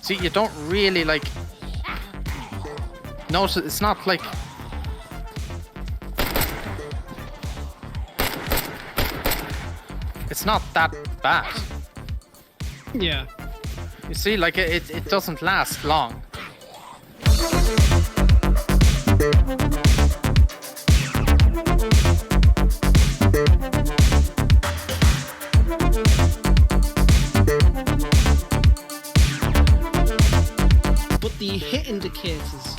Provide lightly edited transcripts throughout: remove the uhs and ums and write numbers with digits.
See, you don't really like notice. It's not like it's not that bad. Yeah. You see, like it doesn't last long. But the hit indicators.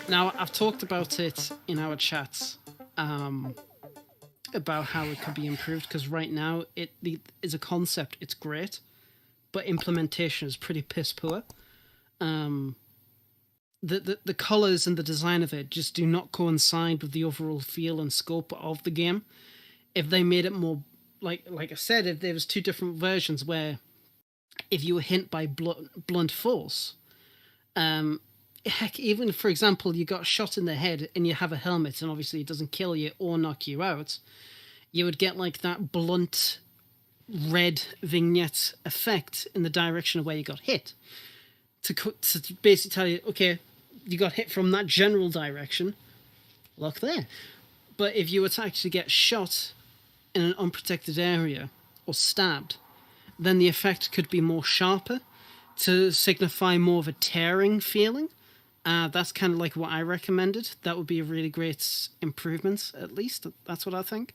Now, I've talked about it in our chats about how it could be improved, because right now it is a concept. It's great, but implementation is pretty piss poor. The colors and the design of it just do not coincide with the overall feel and scope of the game. If they made it more, like I said, if there was two different versions where if you were hit by blunt force, heck, even for example, you got shot in the head and you have a helmet and obviously it doesn't kill you or knock you out, you would get like that blunt red vignette effect in the direction of where you got hit to basically tell you, okay, you got hit from that general direction, look there. But if you were to actually get shot in an unprotected area or stabbed, then the effect could be more sharper to signify more of a tearing feeling. That's kind of like what I recommended. That would be a really great improvement, at least. That's what I think.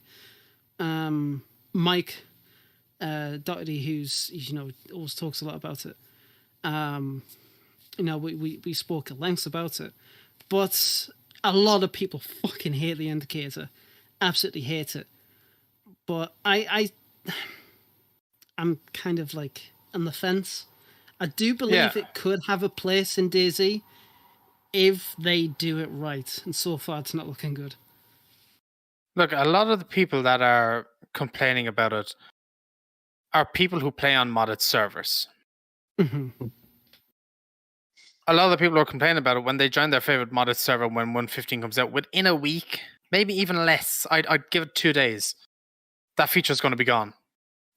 Mike Doherty, who's, always talks a lot about it. We spoke at length about it. But a lot of people fucking hate the indicator. Absolutely hate it. But I'm kind of like on the fence. I do believe it could have a place in DayZ if they do it right. And so far, it's not looking good. Look, a lot of the people that are complaining about it are people who play on modded servers. Mm-hmm. A lot of the people who are complaining about it when they join their favorite modded server when 1.15 comes out, within a week, maybe even less, I'd give it 2 days. That feature is going to be gone.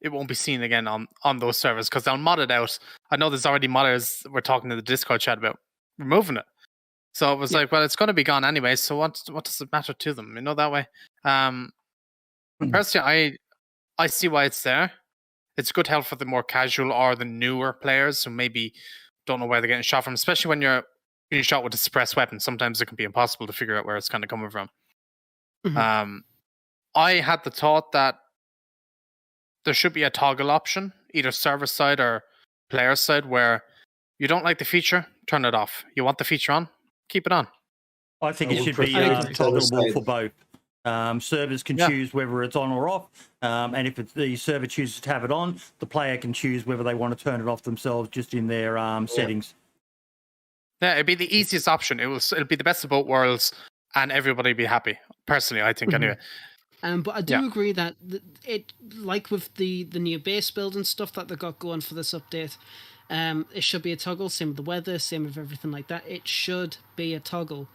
It won't be seen again on those servers because they'll mod it out. I know there's already modders we're talking to the Discord chat about removing it. So it was like, well, it's going to be gone anyway. So what does it matter to them? That way. Personally, I see why it's there. It's good help for the more casual or the newer players who maybe don't know where they're getting shot from, especially when you're being shot with a suppressed weapon. Sometimes it can be impossible to figure out where it's kind of coming from. Mm-hmm. I had the thought that there should be a toggle option, either server side or player side, where you don't like the feature, turn it off. You want the feature on, keep it on. I think it should be toggleable for both. Servers can choose whether it's on or off, and if the server chooses to have it on, the player can choose whether they want to turn it off themselves just in their settings. Yeah, it'd be the easiest option. It'll be the best of both worlds, and everybody be happy. Personally, I think anyway. But I do agree that it, like with the new base build and stuff that they got going for this update, it should be a toggle. Same with the weather, same with everything like that. It should be a toggle,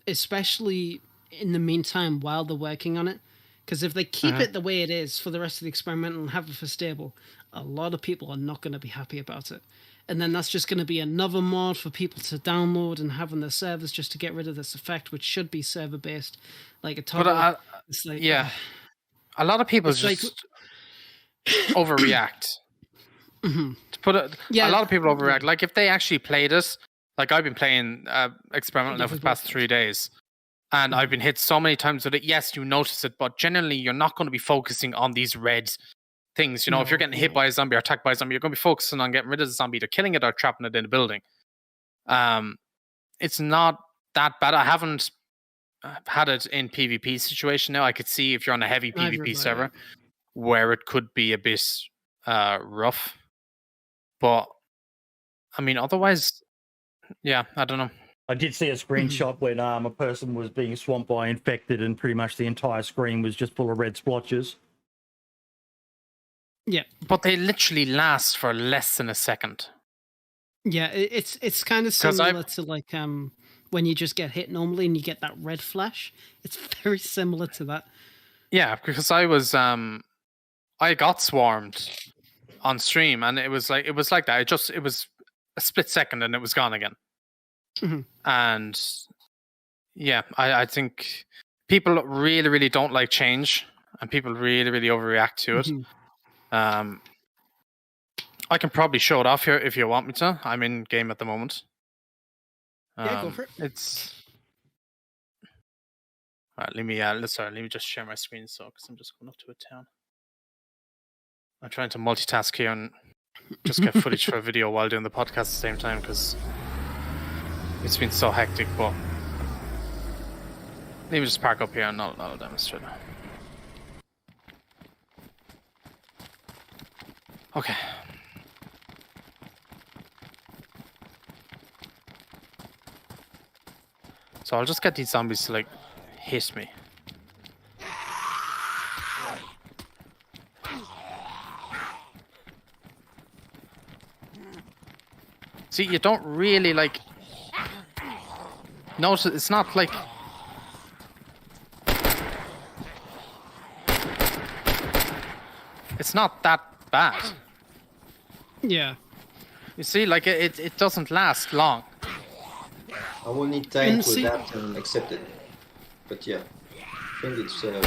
especially in the meantime while they're working on it. Because if they keep it the way it is for the rest of the experimental and have it for stable, a lot of people are not going to be happy about it. And then that's just going to be another mod for people to download and have on their servers just to get rid of this effect, which should be server-based, like a toggle. But it's like, a lot of people just overreact. Mm-hmm. A lot of people overreact. Like if they actually played it, like I've been playing experimental now for the past 3 days, and I've been hit so many times with it. Yes, you notice it, but generally you're not going to be focusing on these red things. If you're getting hit by a zombie or attacked by a zombie, you're going to be focusing on getting rid of the zombie, either killing it or trapping it in a building. It's not that bad. I haven't had it in PvP situation now. I could see if you're on a heavy PvP server where it could be a bit rough. But, I mean, otherwise, I don't know. I did see a screenshot when a person was being swamped by infected and pretty much the entire screen was just full of red splotches. Yeah. But they literally last for less than a second. Yeah, it's kind of similar to like when you just get hit normally and you get that red flash. It's very similar to that. Yeah, because I was I got swarmed on stream, and it was like that. It was a split second, and it was gone again. Mhm. And yeah, I think people really, really don't like change, and people really, really overreact to it. Mhm. I can probably show it off here if you want me to. I'm in game at the moment. Yeah, go for it. It's all right. Let me just share my screen because I'm just going up to a town. I'm trying to multitask here and just get footage for a video while doing the podcast at the same time because it's been so hectic. But let me just park up here and I'll demonstrate. Okay. So I'll just get these zombies to like hit me. See, you don't really like notice. It's not like it's not that bad. Yeah. You see, like it doesn't last long. I will need time to adapt and accept it. But yeah, I think it's very.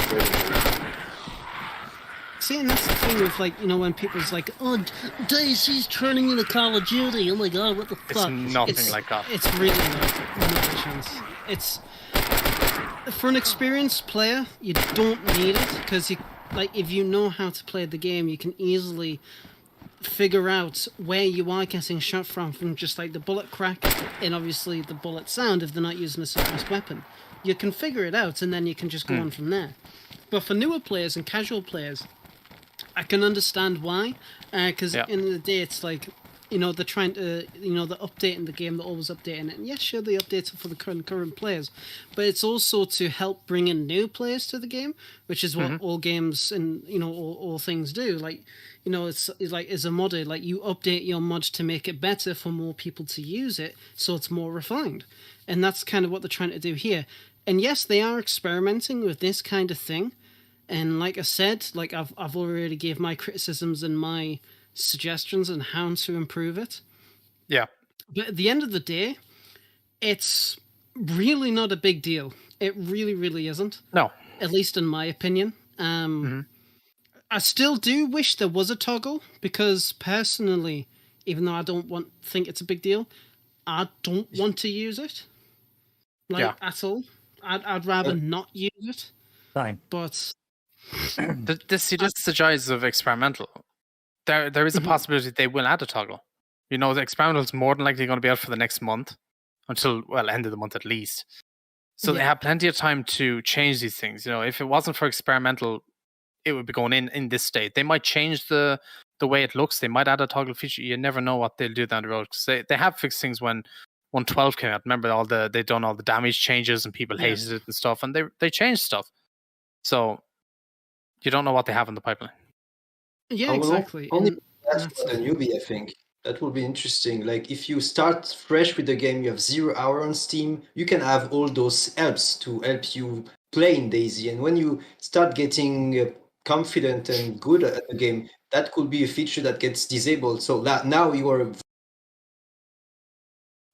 See, and that's the thing with, like, you know, when people's like, oh, DayZ's turning into Call of Duty, oh my god, what the fuck? It's nothing like that. It's really not a chance. It's, for an experienced player, you don't need it, because, if you know how to play the game, you can easily figure out where you are getting shot from just, like, the bullet crack, and obviously the bullet sound if they're not using a suppressed weapon. You can figure it out, and then you can just go on from there. But for newer players and casual players, I can understand why, because in the day it's like, you know, they're trying to, you know, they're updating the game, they're always updating it, and yes, sure, they update it for the current players, but it's also to help bring in new players to the game, which is what all games and, you know, all things do. Like, you know, it's like, as a modder, like, you update your mod to make it better for more people to use it, so it's more refined, and that's kind of what they're trying to do here. And yes, they are experimenting with this kind of thing. And like I said, like I've already gave my criticisms and my suggestions on how to improve it. Yeah. But at the end of the day, it's really not a big deal. It really, really isn't. No. At least in my opinion. I still do wish there was a toggle because personally, even though I don't think it's a big deal, I don't want to use it. At all. I'd rather not use it. Same. But this is the joys of experimental. There is a possibility they will add a toggle. You know, the experimental is more than likely going to be out for the next month, until end of the month at least. So they have plenty of time to change these things. You know, if it wasn't for experimental, it would be going in this state. They might change the way it looks. They might add a toggle feature. You never know what they'll do down the road because they have fixed things when 1.12 came out. Remember they've done all the damage changes and people hated it and stuff, and they changed stuff. So you don't know what they have in the pipeline. Yeah, exactly. Only that's for the newbie, I think. That will be interesting. Like, if you start fresh with the game, you have 0 hour on Steam, you can have all those helps to help you play in DayZ. And when you start getting confident and good at the game, that could be a feature that gets disabled. So that now you are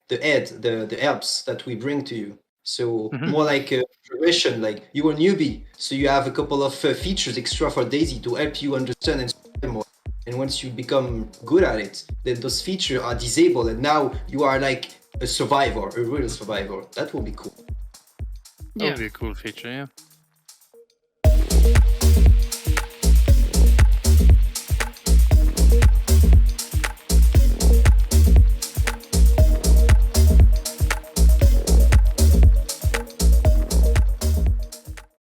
the helps that we bring to you. So more like a progression, like you are newbie, so you have a couple of features extra for DayZ to help you understand and play more. And once you become good at it, then those features are disabled, and now you are like a survivor, a real survivor. That will be cool. That would be a cool feature, yeah.